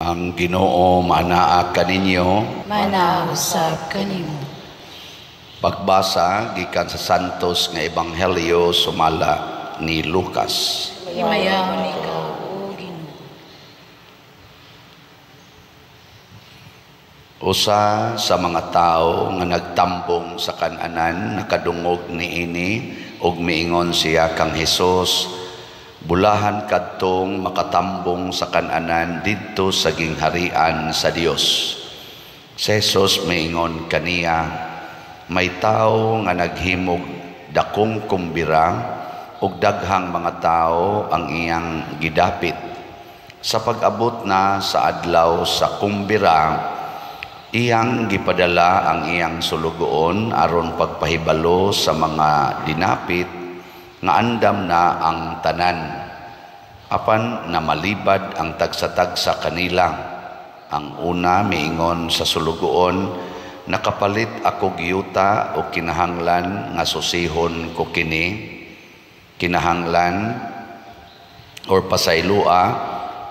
Ang Ginoo manaa kaninyo. Manausab kanimo. Pagbasa gikan sa Santos nga Ebanghelyo sumala ni Lucas. Himayahon ikaw, O Ginoo. Usa sa mga tao nga nagtambong sa kan-anan nakadungog niini ug miingon siya kang Hesus, bulahan kadtong makatambong sa kan-anan didto sa gingharian sa Dios. Si Jesus miingon kaniya, may tao nga naghimog dakong kumbira ug daghang mga tao ang iyang gidapit. Sa pag-abot na sa adlaw sa kumbira, iyang gipadala ang iyang sulugoon aron pagpahibalo sa mga dinapit nga andam na ang tanan, apan na malibad ang tagsa-tagsa kanila. Ang una miingon sa sulugoon, nakapalit ako giyuta o kinahanglan nga susihon ko kini, kinahanglan or pasaylua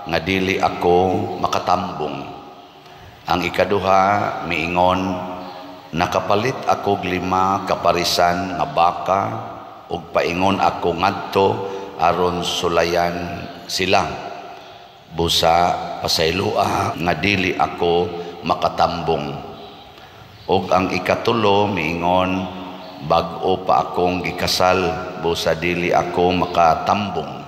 nga dili ako makatambong. Ang ikaduha miingon, nakapalit ako 5 kaparisan nga baka ug paingon ako ngadto aron sulayan sila. Busa pasaylua nga dili ako makatambong. Ug ang ikatulo miingon, bag-o pa akong gikasal, busa dili ako makatambong.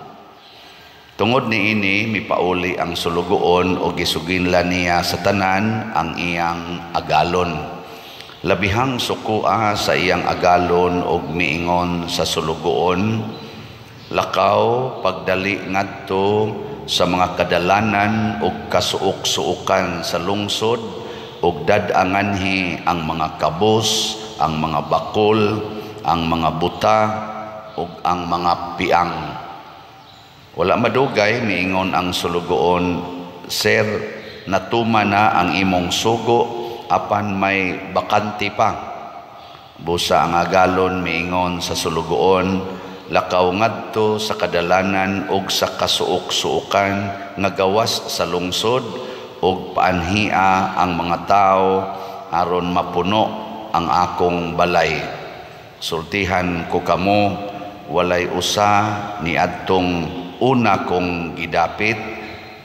Tungod niini mipauli ang sulugoon o gisuginlan niya sa tanan ang iyang agalon. Labihang sukua sa iyang agalon og miingon sa sulugoon, lakaw pagdali ngadto sa mga kadalanan ug kasuok-suokan sa lungsod ug dad-anganhi ang mga kabos, ang mga bakol, ang mga buta ug ang mga piang. Wala madugay miingon ang sulugoon, Sir, natuma na ang imong sugo apan may bakante pa. Busa ang agalon miingon sa sulugoon, lakaw ngadto sa kadalanan ug sa kasuok-suokan nga gawas sa lungsod ug paanhia ang mga tao aron mapuno ang akong balay. Sultihan ko kamo, walay usa ni adtong una kong gidapit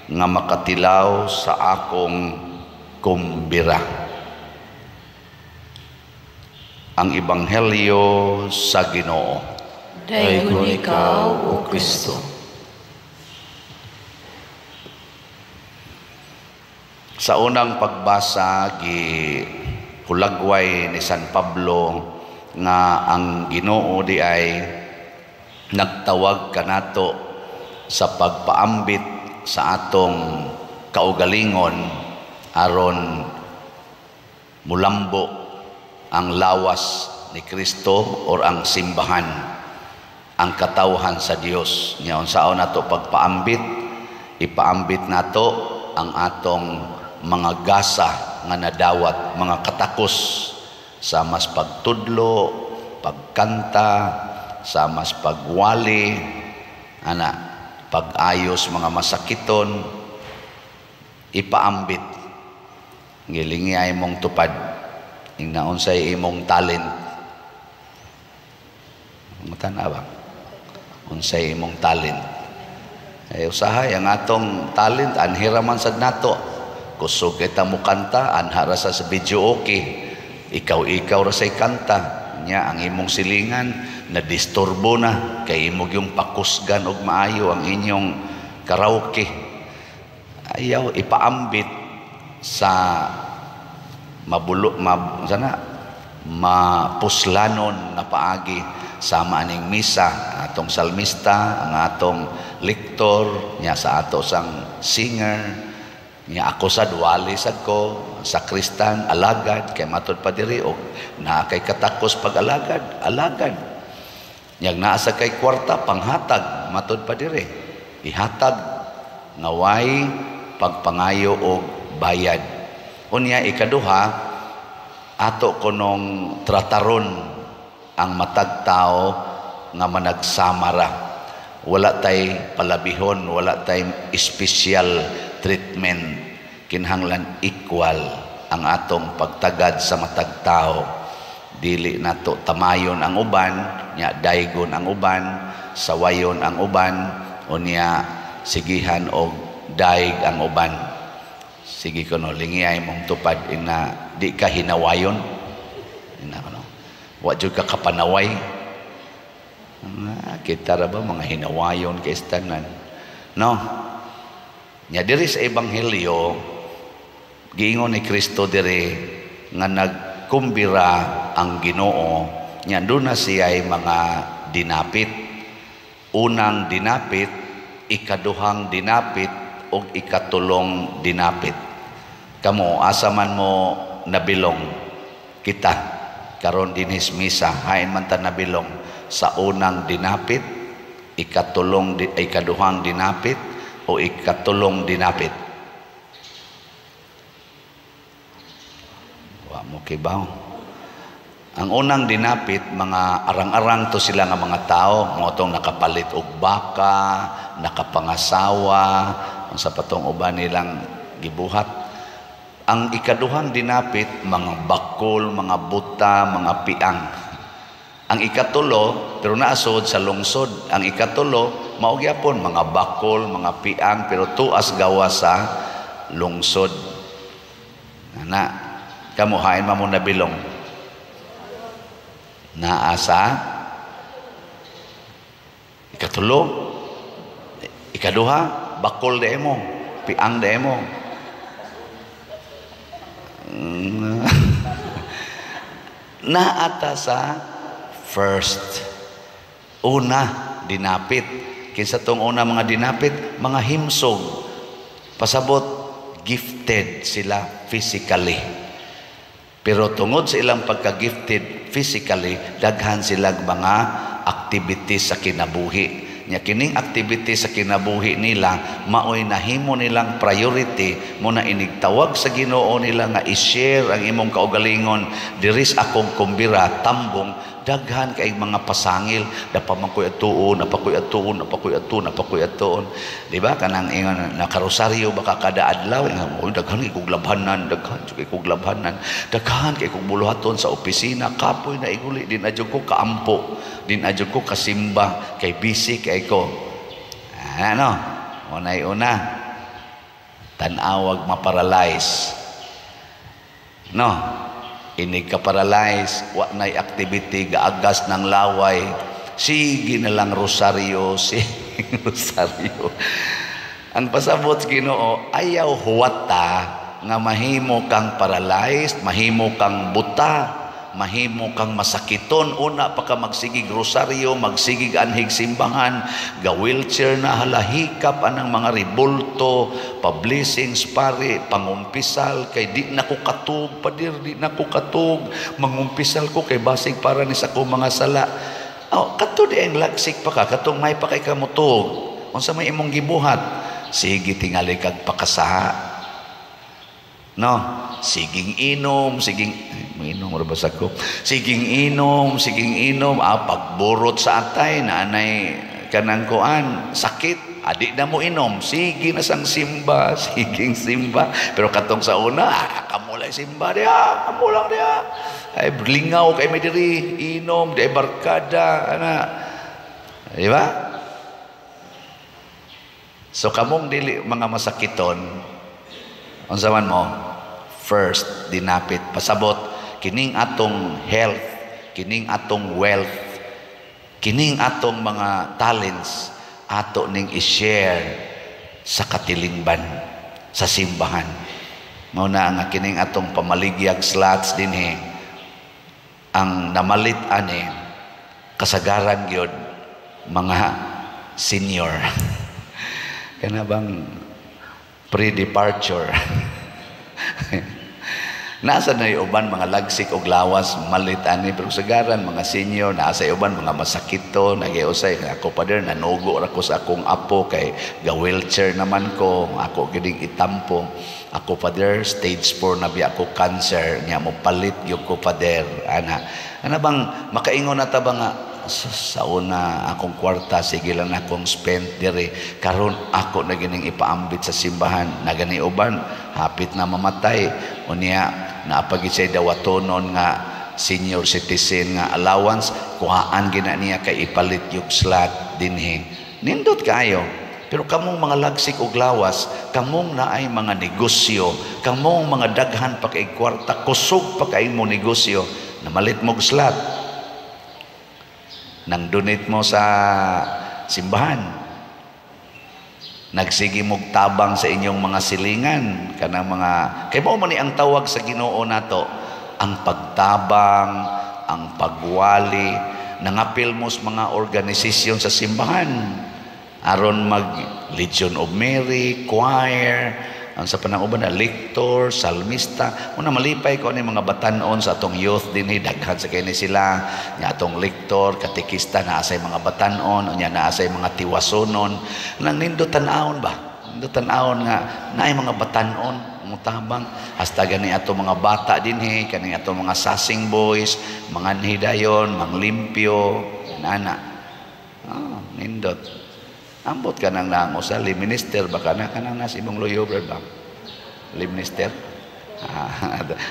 nga makatilaw sa akong kumbira. Ang Ebanghelyo sa Ginoo. Dayon ikaw, O Kristo. Sa unang pagbasa hulagway ni San Pablo nga ang Ginoo di ay nagtawag kanato sa pagpaambit sa atong kaugalingon aron mulambo ang lawas ni Kristo or ang simbahan, ang katawhan sa Dios. Nya unsaon nato pagpaambit? Ipaambit nato ang atong mga gasa nga nadawat, mga katakos sa mas pagtudlo, pagkanta, sa mas pagwali, pag-ayos mga masakiton, ipaambit. Gilingi ay mong tupad. Ingnaon sa imong talent. Matana ba? Unsay imong talent. Ay usahay ang atong talent anhiraman sad nato. Kusog kita mo kanta, anhara sa video okay. Ikaw ra say kanta. Nya ang imong silingan na disturbo na kay imong yung pakusgan og maayo ang inyong karaoke. Ayaw ipaambit sa mapuslanon na paagi sama aning misa, atong salmista, ang atong lektor, nya sa ato sang singer, nya ako sad wali sad ko, sakristan, alagad, kay matod pa diri og naa kay katakos pag alagad. Nyag naa sa kay kwarta panghatag, matod pa diri. Ihatag naway pagpangayo og bayad. Unya ikaduha, ato kunong trataron ang matag tao nga managsamara. Wala tay palabihon, wala tay special treatment. kinahanglan equal ang atong pagtagad sa matag tao. Dili nato tamayon ang uban, nya daygon ang uban, sawayon ang uban, o niya sigihan og daig ang uban. Sige ko no, lingiyay mong tupad ina di ka hinawayon. Ina ko no. Wa jud ka kapanaway. Kita ra ba mga hinawayon kay istanan. No. Nya diri sa ebanghelyo giingon ni Kristo diri nga nagkumbira ang Ginoo, nya doon na siya ay mga dinapit. Unang dinapit, ikaduhang dinapit, o ikatulong dinapit. Kamo, asa man mo nabilong kita, karon dinis misa, hain man ta nabilong sa unang dinapit, ikaduhang dinapit, o ikatulong dinapit. Wa mo kibaw. Ang unang dinapit, mga arang-arang to sila nga mga tao, mo tong nakapalit og baka, nakapangasawa, sa patong uban nilang gibuhat. Ang ikaduhang dinapit, mga bakol, mga buta, mga piang. Ang ikatulo, pero naasod sa lungsod, ang ikatulo, maugyapon, mga bakol, mga piang, pero tuas gawa sa lungsod. Na, kamuhain mo nabilong. Naasa, ikatulo, ikaduha, bakol de mo, piang de mo. Naata sa first, una dinapit. Kinsa tong una mga dinapit, mga himsog, pasabot gifted sila physically, pero tungod sa ilang pagka-gifted physically, daghan silang mga activities sa kinabuhi. Nya kining activity sa kinabuhi nila maoy nahimo nilang priority mo na inigtawag sa Ginoo nila nga i-share ang imong kaugalingon diri sa akong kumbira tambong. Daghan kay mga pasangil, napamankoy atuon, napakoy atuon, napakoy atuon, napakoy atuon. Di ba kanang ingon nakarosaryo baka kada adlaw nga daghan kay kog labhanan, daghan kay kog labhanan, daghan kay kog buluhaton sa opisina, kapoy na iguli din adyo ko kaampo, din adyo ko kasimba kay busy kay ko. Ano? Unay-una tan-awag maparalyze. No. Inig ka paralyze, wa na'y activity, gaagas ng laway, sige na lang rosaryo, sige rosaryo. Ang pasabot Ginoo, ayaw huwata nga mahimo kang paralyzed, mahimo kang buta, mahimo kang masakiton. Una pa ka magsigig rosaryo, magsigig anhig simbahan, ga wheelchair na halahikap anang mga ribulto, pa-blessings pare, pangumpisal kay di na ko katug, padir di na ko katug, mangumpisal ko kay basig para ni sa ko mga sala. Oh, kato di ang lagsik pa ka, katong may pa kay kamutog. Unsa may imong gibuhat? Sige tingali kag pakasaha. No, siging inom, siging inom ra basa ko. Siging inom, pagburot sa atay na anay kanang kuan, sakit, adi na mo inom, sige na sang simba, siging simba. Pero katong sa una, kamulay simba dia, kamulang dia. Ay lingaw kay may diri, inom, di barkada, ana. Di ba? So kamong dili mga masakiton, unsa man mo? First, dinapit. Pasabot, kining atong health, kining atong wealth, kining atong mga talents, ato ning i-share sa katilingban, sa simbahan. Mauna nga kining atong pamaligyag slots din ang namalit ani, kasagaran gyud mga senior. Kana bang pre-departure? Nasa na uban mga lagsik og lawas malit ani, pero sagaran mga senior, nasa uban mga masakito, nagiusay ako pa der nanugo ra ko sa akong apo kay ga wheelchair naman ko, ako giding itampo, ako pa der stage 4 na bi ako cancer, nya mo palit gyud ko pa der ana bang makaingon na ta ba nga sa una akong kwarta sige lang akong spend dire, karon ako na gining ipaambit sa simbahan na gani uban hapit na mamatay unya naapagi say dawatonon nga senior citizen nga allowance kuhaan gina niya kay ipalit yung slot dinhi. Nindot kayo. Pero kamong mga lagsik og lawas, kamong naay mga negosyo, kamong mga daghan pa kay kwarta, kusog pa kay mo negosyo, namalit mo slot. Nang donate mo sa simbahan. Nagsigi mo tabang sa inyong mga silingan, kanang mga kay mao man ni ang tawag sa Ginoo nato, ang pagtabang, ang pagwali, nangapil mo sa mga organisasyon sa simbahan. Aron mag Legion of Mary, choir, ang sa pananguban na lector, salmista. Muna malipay ko ni mga batanon sa atong youth din daghan sa kini sila. Nga atong lector, katekista na asay mga batanon, unya na asay mga tiwasonon. Nang nindo tan-awon ba? Nindo tan-awon nga naay mga batanon mutabang hasta gani ato mga bata dinhi, kani ato mga sasing boys, mga hidayon, manglimpyo, nana. Nindot. Ambot ka nang nango sa minister baka na kanang nas imong loyo brad ba? Minister.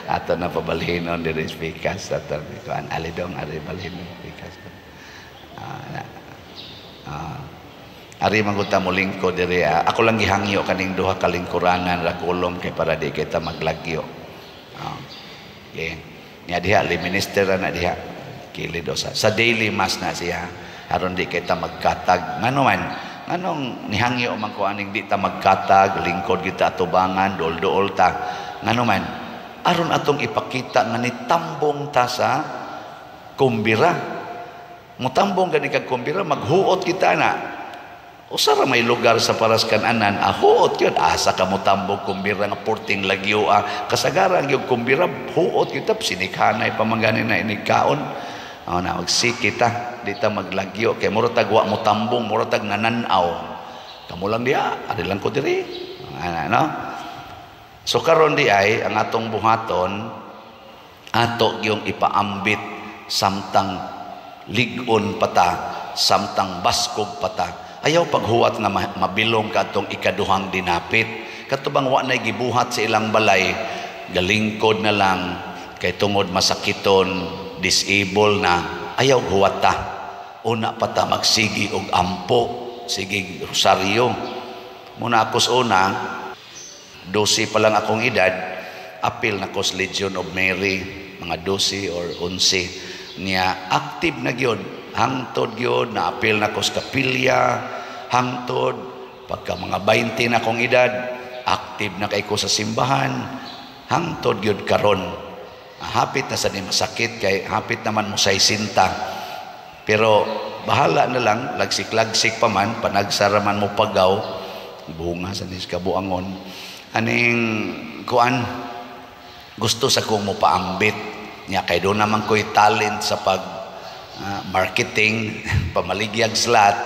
Ato na pabalhinon diri speakers ato kuan alidong ari balhinon speakers. Ari manguta mo lingko diri ako lang gihangyo kaning duha ka lingkuranan ra kulom kay para di kita maglagyo. Okay. Nya diha minister na diha kilid sa daily mass na siya aron di kita magkatag ngano man. Anong nihangyo man ko aning di ta magkatag, lingkod kita atubangan, dol-dool ta. Ngano man, aron atong ipakita nga nitambong ta sa kumbira. Mutambong gani kag kumbira, maghuot kita na. Usa ra may lugar sa paras kananan, huot yun. Asa ka mutambong kumbira nga porting lagyo kasagaran yung kumbira, huot kita, sinikhanay pamangani na inikaon. Na magsik kita dita maglagyo kay mura tag wa mo tambong mura tag nananaw kamo lang diha ari lang ko diri no so karon di ay ang atong buhaton ato yung ipaambit samtang ligon pata samtang baskog pata ayaw paghuwat nga mabilong katong ikaduhang dinapit katubang wa nay gibuhat sa ilang balay galingkod na lang kay tungod masakiton disable na ayaw huwata una pata magsigi og ampo sige rosaryo muna akos una 12 pa lang akong edad apil na kos Legion of Mary mga 12 or 11 niya active na gyud hangtod gyud na apil na kos kapilya hangtod pagka mga 20 na akong edad active na kay ko sa simbahan hangtod gyud karon hapit na sa di masakit kay hapit naman mo sa isinta pero bahala na lang lagsik-lagsik pa man panagsara man mo pagaw bunga sa nis kabuangon aning kuan gusto sa kong mo paambit niya kay doon naman ko'y talent sa pag marketing pamaligyag slot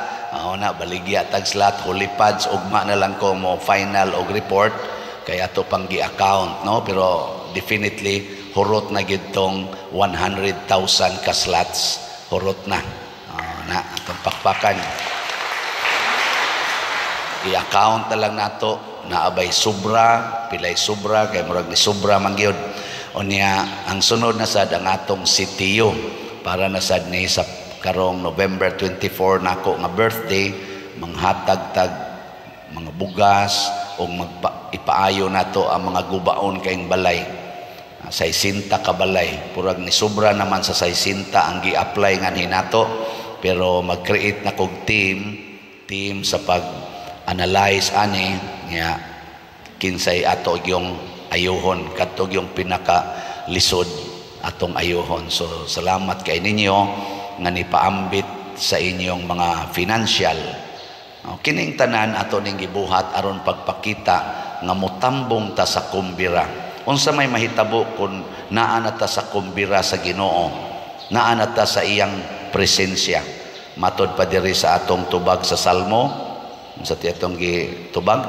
na baligya tag slot holy pads ugma na lang ko mo final og report kay ato pang gi-account no pero definitely hurot na gitong 100,000 ka slots hurot na na atong pakpakan i-account na lang nato naabay sobra pilay sobra kay murag ni sobra man gyud unya ang sunod na sad ang atong CTU para na sad ni sa karong November 24 nako nga birthday manghatag-tag mga bugas o ipaayo nato ang mga gubaon kayong balay 60 ka balay purag ni sobra naman sa 60 ang gi-apply nga hinato pero mag-create na kog team sa pag-analyze ani nga kinsay ato yung ayuhon kadtog yung pinaka lisod atong ayuhon so salamat kay ninyo nga nipaambit sa inyong mga financial kining tanan ato ning gibuhat aron pagpakita nga motambong ta sa kumbira unsa may mahitabo kung naa na ta sa kumbira sa Ginoo naa na ta sa iyang presensya matod pa diri sa atong tubag sa Salmo sa atong gitubag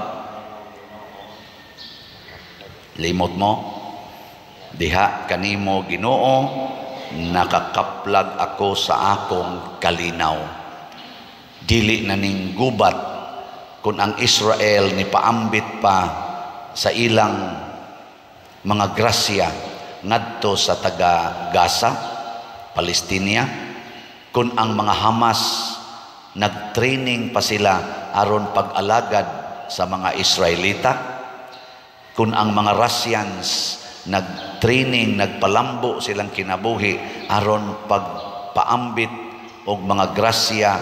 limot mo diha kanimo Ginoo nakakaplag ako sa akong kalinaw. Dili na ning gubat kung ang Israel ni paambit pa sa ilang mga grasya ngadto sa taga Gaza, Palestina, kung ang mga Hamas nagtraining pa sila aron pag-alagad sa mga Israelita, kung ang mga Russians nagtraining, nagpalambo silang kinabuhi aron pagpaambit og mga grasya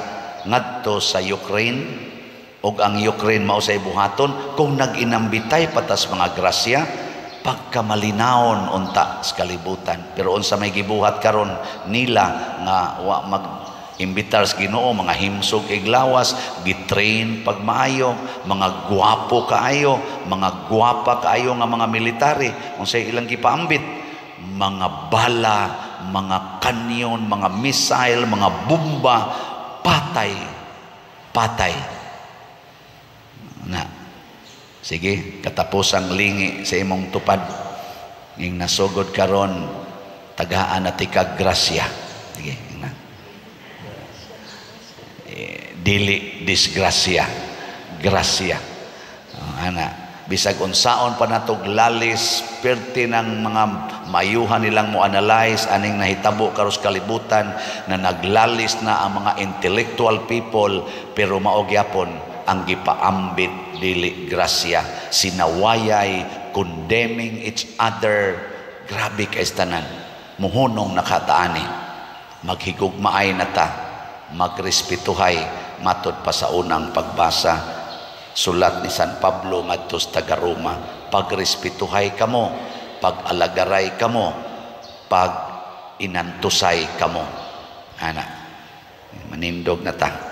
ngadto sa Ukraine, og ang Ukraine mao say buhaton kung nag-inambitay patas mga grasya pagkamalinawon unta sa kalibutan. Pero unsa may gibuhat karon nila nga wa mag-imbitar sa Ginoo, mga himsog iglawas, gitrain pagmaayo, mga gwapo kaayo, mga gwapa kaayo nga mga military, unsay ilang gipaambit, mga bala, mga kanyon, mga missile, mga bomba, patay na. Sige, katapusang lingi sa imong tupad ning nasugod karon tagaan na tikag grasya. Sige na. Dili disgrasya, grasya. Ana, bisag unsaon pa natog lalis perti ng mga mayuhan nilang mo analyze aning nahitabo karos kalibutan na naglalis na ang mga intellectual people, pero mao gyapon ang gipaambit dili grasya, sinawayay, condemning each other. Grabe kay tanan, muhunong nakataani, maghigugmaay na ta, magrespetuhay matod pa sa unang pagbasa sulat ni San Pablo ngadto sa taga Roma, pagrespetuhay kamo, pag-alagaray kamo, pag inantusay kamo. Ana, manindog na ta.